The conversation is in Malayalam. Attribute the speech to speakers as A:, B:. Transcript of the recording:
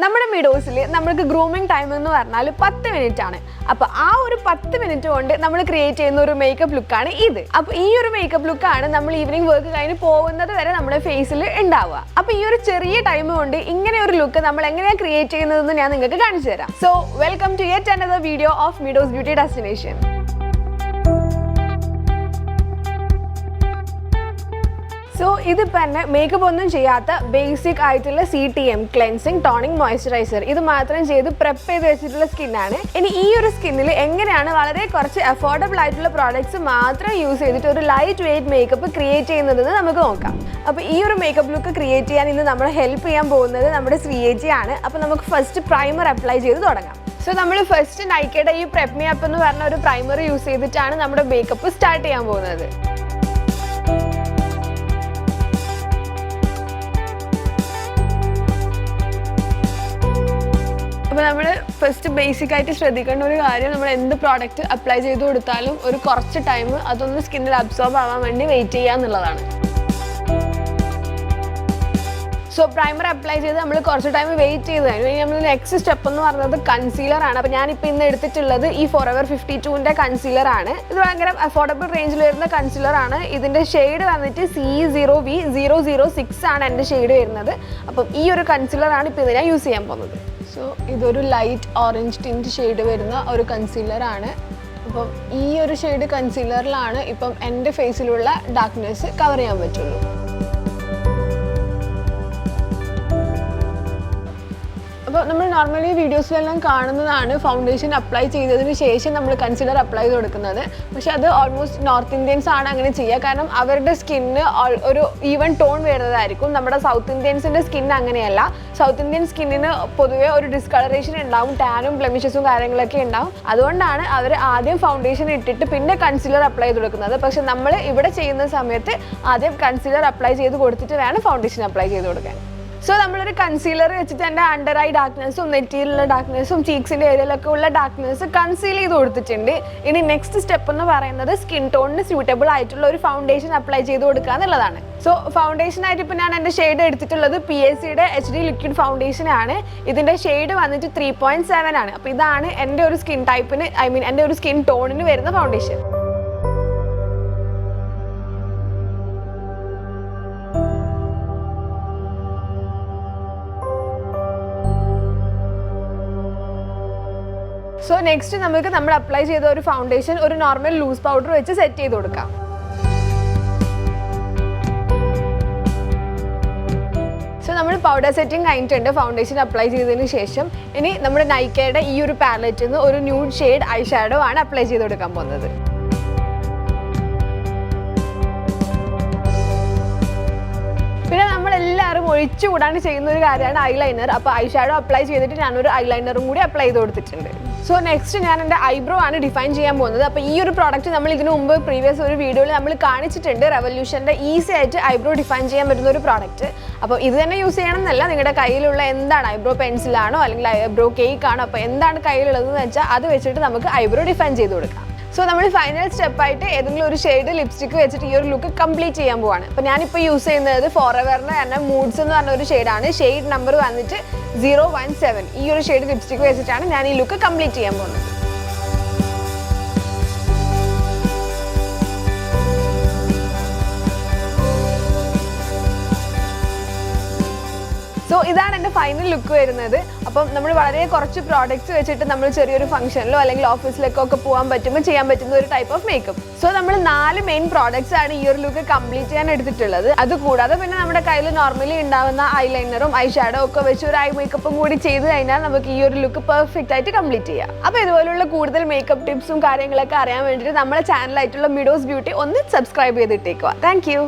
A: നമ്മുടെ മിഡോസിൽ നമ്മൾക്ക് ഗ്രൂമിംഗ് ടൈം എന്ന് പറഞ്ഞാൽ 10 മിനിറ്റ് ആണ്. അപ്പോൾ ആ ഒരു 10 മിനിറ്റ് കൊണ്ട് നമ്മൾ ക്രിയേറ്റ് ചെയ്യുന്ന ഒരു മേക്കപ്പ് ലുക്കാണ് ഇത്. അപ്പോൾ ഈ ഒരു മേക്കപ്പ് ലുക്കാണ് നമ്മൾ ഈവനിങ് വർക്ക് കഴിഞ്ഞ് പോകുന്നത് വരെ നമ്മുടെ ഫേസിൽ ഉണ്ടാവുക. അപ്പോൾ ഈ ഒരു ചെറിയ ടൈം കൊണ്ട് ഇങ്ങനെ ഒരു ലുക്ക് നമ്മൾ എങ്ങനെയാണ് ക്രിയേറ്റ് ചെയ്യുന്നതെന്ന് ഞാൻ നിങ്ങൾക്ക് കാണിച്ചു തരാം. So welcome to yet another video of Meadows beauty destination. So ഇതിപ്പോൾ തന്നെ മേക്കപ്പ് ഒന്നും ചെയ്യാത്ത ബേസിക് ആയിട്ടുള്ള CTM ക്ലെൻസിങ് ടോണിങ് മോയ്സ്ചറൈസർ ഇത് മാത്രം ചെയ്ത് പ്രെപ്പ് ചെയ്ത് വെച്ചിട്ടുള്ള സ്കിന്നാണ്. ഇനി ഈ ഒരു സ്കിന്നിൽ എങ്ങനെയാണ് വളരെ കുറച്ച് അഫോർഡബിൾ ആയിട്ടുള്ള പ്രോഡക്ട്സ് മാത്രം യൂസ് ചെയ്തിട്ട് ഒരു ലൈറ്റ് വെയ്റ്റ് മേക്കപ്പ് ക്രിയേറ്റ് ചെയ്യുന്നതെന്ന് നമുക്ക് നോക്കാം. അപ്പോൾ ഈ ഒരു മേക്കപ്പ് ലുക്ക് ക്രിയേറ്റ് ചെയ്യാൻ ഇന്ന് നമ്മളെ ഹെൽപ്പ് ചെയ്യാൻ പോകുന്നത് നമ്മുടെ ശ്രീയേച്ചിയാണ്. അപ്പോൾ നമുക്ക് ഫസ്റ്റ് പ്രൈമർ അപ്ലൈ ചെയ്ത് തുടങ്ങാം. സോ നമ്മൾ ഫസ്റ്റ് നൈക്കയുടെ ഈ പ്രെപ്പ് മീ അപ്പ് എന്ന് പറഞ്ഞ ഒരു പ്രൈമർ യൂസ് ചെയ്തിട്ടാണ് നമ്മുടെ മേക്കപ്പ് സ്റ്റാർട്ട് ചെയ്യാൻ പോകുന്നത്. അപ്പോൾ നമ്മൾ ഫസ്റ്റ് ബേസിക് ആയിട്ട് ശ്രദ്ധിക്കേണ്ട ഒരു കാര്യം, നമ്മൾ എന്ത് പ്രോഡക്റ്റ് അപ്ലൈ ചെയ്ത് കൊടുത്താലും ഒരു കുറച്ച് ടൈം അതൊന്ന് സ്കിന്നിൽ അബ്സോർബ് ആവാൻ വേണ്ടി വെയിറ്റ് ചെയ്യുക എന്നുള്ളതാണ്. സോ പ്രൈമർ അപ്ലൈ ചെയ്ത് നമ്മൾ കുറച്ച് ടൈം വെയിറ്റ് ചെയ്ത് കഴിഞ്ഞു. നമ്മൾ നെക്സ്റ്റ് സ്റ്റെപ്പ് എന്ന് പറയുന്നത് കൺസീലർ ആണ്. അപ്പോൾ ഞാനിപ്പോൾ ഇന്ന് എടുത്തിട്ടുള്ളത് ഈ ഫോറെവർ 52ൻ്റെ കൺസീലർ ആണ്. ഇത് ഭയങ്കര അഫോർഡബിൾ റേഞ്ചിൽ വരുന്ന കൺസീലർ ആണ്. ഇതിൻ്റെ ഷെയ്ഡ് വന്നിട്ട് C0V006 ആണ് എൻ്റെ ഷെയ്ഡ് വരുന്നത്. അപ്പം ഈ ഒരു കൺസീലർ ആണ് ഇപ്പോൾ ഇത് ഞാൻ യൂസ് ചെയ്യാൻ പോകുന്നത്. സോ ഇതൊരു ലൈറ്റ് ഓറഞ്ച് ടിൻറ്റ് ഷെയ്ഡ് വരുന്ന ഒരു കൺസീലർ ആണ്. അപ്പം ഈ ഒരു ഷെയ്ഡ് കൺസീലറിലാണ് ഇപ്പം എൻ്റെ ഫേസിലുള്ള ഡാർക്ക്നെസ് കവർ ചെയ്യാൻ പറ്റുള്ളൂ. അപ്പോൾ നമ്മൾ നോർമലി വീഡിയോസിലെല്ലാം കാണുന്നതാണ് ഫൗണ്ടേഷൻ അപ്ലൈ ചെയ്തതിന് ശേഷം നമ്മൾ കൺസീലർ അപ്ലൈ ചെയ്ത് കൊടുക്കുന്നത്. പക്ഷേ അത് ഓൾമോസ്റ്റ് നോർത്ത് ഇന്ത്യൻസ് ആണ് അങ്ങനെ ചെയ്യുക. കാരണം അവരുടെ സ്കിന്ന് ഒരു ഈവൻ ടോൺ വരുന്നതായിരിക്കും. നമ്മുടെ സൗത്ത് ഇന്ത്യൻസിൻ്റെ സ്കിൻ അങ്ങനെയല്ല. സൗത്ത് ഇന്ത്യൻ സ്കിന്നിന് പൊതുവേ ഒരു ഡിസ്കളറേഷൻ ഉണ്ടാവും, ടാനും ബ്ലെമിഷസും കാര്യങ്ങളൊക്കെ ഉണ്ടാവും. അതുകൊണ്ടാണ് അവർ ആദ്യം ഫൗണ്ടേഷൻ ഇട്ടിട്ട് പിന്നെ കൺസീലർ അപ്ലൈ ചെയ്ത് കൊടുക്കുന്നത്. പക്ഷെ നമ്മൾ ഇവിടെ ചെയ്യുന്ന സമയത്ത് ആദ്യം കൺസീലർ അപ്ലൈ ചെയ്ത് കൊടുത്തിട്ട് വേണം ഫൗണ്ടേഷൻ അപ്ലൈ ചെയ്ത് കൊടുക്കാൻ. സോ നമ്മളൊരു കൺസീലർ വെച്ചിട്ട് എൻ്റെ അണ്ടർ ഐ ഡാർക്ക്നെസ്സും നെറ്റിയിലുള്ള ഡാർക്ക്നെസ്സും ചീക്സിൻ്റെ ഏരിയയിലൊക്കെ ഉള്ള ഡാർക്ക്നെസ് കൺസീൽ ചെയ്ത് കൊടുത്തിട്ടുണ്ട്. ഇനി നെക്സ്റ്റ് സ്റ്റെപ്പ് എന്ന് പറയുന്നത് സ്കിൻ ടോണിന് സ്യൂട്ടബിൾ ആയിട്ടുള്ള ഒരു ഫൗണ്ടേഷൻ അപ്ലൈ ചെയ്ത് കൊടുക്കുക എന്നുള്ളതാണ്. സോ ഫൗണ്ടേഷനായിട്ട് ഇപ്പോൾ ഞാൻ എൻ്റെ ഷെയ്ഡ് എടുത്തിട്ടുള്ളത് PSCയുടെ HD ലിക്വിഡ് ഫൗണ്ടേഷൻ ആണ്. ഇതിൻ്റെ ഷെയ്ഡ് വന്നിട്ട് 3.7 ആണ്. അപ്പോൾ ഇതാണ് എൻ്റെ ഒരു സ്കിൻ ടൈപ്പിന് എൻ്റെ ഒരു സ്കിൻ ടോണിന് വരുന്ന ഫൗണ്ടേഷൻ. സോ നെക്സ്റ്റ് നമുക്ക് നമ്മൾ അപ്ലൈ ചെയ്ത ഒരു ഫൗണ്ടേഷൻ ഒരു നോർമൽ ലൂസ് പൗഡർ വെച്ച് സെറ്റ് ചെയ്ത് കൊടുക്കാം. സോ നമ്മൾ പൗഡർ സെറ്റിംഗ് കഴിഞ്ഞിട്ടുണ്ട് ഫൗണ്ടേഷൻ അപ്ലൈ ചെയ്തതിന് ശേഷം. ഇനി നമ്മുടെ നൈക്കയുടെ ഈ ഒരു പാലറ്റിൽ നിന്ന് ഒരു ന്യൂഡ് ഷെയ്ഡ് ഐ ഷാഡോ ആണ് അപ്ലൈ ചെയ്ത് കൊടുക്കാൻ പോകുന്നത്. പിന്നെ നമ്മളെല്ലാവരും ഒഴിച്ചുകൂടാണ്ട് ചെയ്യുന്ന ഒരു കാര്യമാണ് ഐലൈനർ. അപ്പോൾ ഐ ഷാഡോ അപ്ലൈ ചെയ്തിട്ട് ഞാനൊരു ഐലൈനറും കൂടി അപ്ലൈ ചെയ്ത് കൊടുത്തിട്ടുണ്ട്. സോ നെക്സ്റ്റ് ഞാൻ എൻ്റെ ഐബ്രോ ആണ് ഡിഫൈൻ ചെയ്യാൻ പോകുന്നത്. അപ്പോൾ ഈ ഒരു പ്രോഡക്റ്റ് നമ്മൾ ഇതിനു മുമ്പ് പ്രീവിയസ് ഒരു വീഡിയോയിൽ നമ്മൾ കാണിച്ചിട്ടുണ്ട്. റെവല്യൂഷൻ്റെ ഈസി ആയിട്ട് ഐബ്രോ ഡിഫൈൻ ചെയ്യാൻ പറ്റുന്ന ഒരു പ്രോഡക്റ്റ്. അപ്പോൾ ഇത് തന്നെ യൂസ് ചെയ്യണമെന്നല്ല, നിങ്ങളുടെ കയ്യിലുള്ള എന്താണ് ഐബ്രോ പെൻസിലാണോ അല്ലെങ്കിൽ ഐബ്രോ കേക്ക് ആണോ, അപ്പോൾ എന്താണ് കയ്യിലുള്ളതെന്ന് വെച്ചാൽ അത് വെച്ചിട്ട് നമുക്ക് ഐബ്രോ ഡിഫൈൻ ചെയ്ത് കൊടുക്കാം. സോ നമ്മൾ ഫൈനൽ സ്റ്റെപ്പായിട്ട് ഏതെങ്കിലും ഒരു ഷെയ്ഡ് ലിപ്സ്റ്റിക്ക് വെച്ചിട്ട് ഈ ഒരു ലുക്ക് കംപ്ലീറ്റ് ചെയ്യാൻ പോവാണ്. അപ്പോൾ ഞാനിപ്പോൾ യൂസ് ചെയ്യുന്നത് ഫോറെവറിൻ്റെ തന്നെ മൂഡ്സ് എന്ന് പറഞ്ഞ ഒരു ഷെയ്ഡാണ്. ഷെയ്ഡ് നമ്പർ വന്നിട്ട് 017. ഈ ഒരു ഷെയ്ഡ് ലിപ്സ്റ്റിക്ക് വെച്ചിട്ടാണ് ഞാൻ ഈ ലുക്ക് കംപ്ലീറ്റ് ചെയ്യാൻ പോകുന്നത്. സോ ഇതാണ് എൻ്റെ ഫൈനൽ ലുക്ക് വരുന്നത്. അപ്പം നമ്മൾ വളരെ കുറച്ച് പ്രോഡക്റ്റ്സ് വെച്ചിട്ട് നമ്മൾ ചെറിയൊരു ഫംഗ്ഷനിലോ അല്ലെങ്കിൽ ഓഫീസിലേക്കോ ഒക്കെ പോകാൻ പറ്റുമ്പോൾ ചെയ്യാൻ പറ്റുന്ന ഒരു ടൈപ്പ് ഓഫ് മേക്കപ്പ്. സോ നമ്മൾ 4 മെയിൻ പ്രോഡക്റ്റ്സ് ആണ് ഈ ഒരു ലുക്ക് കംപ്ലീറ്റ് ചെയ്യാൻ എടുത്തിട്ടുള്ളത്. അതുകൂടാതെ പിന്നെ നമ്മുടെ കയ്യിൽ നോർമലി ഉണ്ടാകുന്ന ഐലൈനറും ഐ ഷാഡോ ഒക്കെ വെച്ച് ഒരു ഐ മേക്കപ്പും കൂടി ചെയ്ത് കഴിഞ്ഞാൽ നമുക്ക് ഈ ഒരു ലുക്ക് പെർഫെക്റ്റ് ആയിട്ട് കംപ്ലീറ്റ് ചെയ്യാം. അപ്പോൾ ഇതുപോലുള്ള കൂടുതൽ മേക്കപ്പ് ടിപ്സും കാര്യങ്ങളൊക്കെ അറിയാൻ വേണ്ടിയിട്ട് നമ്മുടെ ചാനലായിട്ടുള്ള മിഡോസ് ബ്യൂട്ടി ഒന്ന് സബ്സ്ക്രൈബ് ചെയ്തിട്ടേക്കുക. Thank U.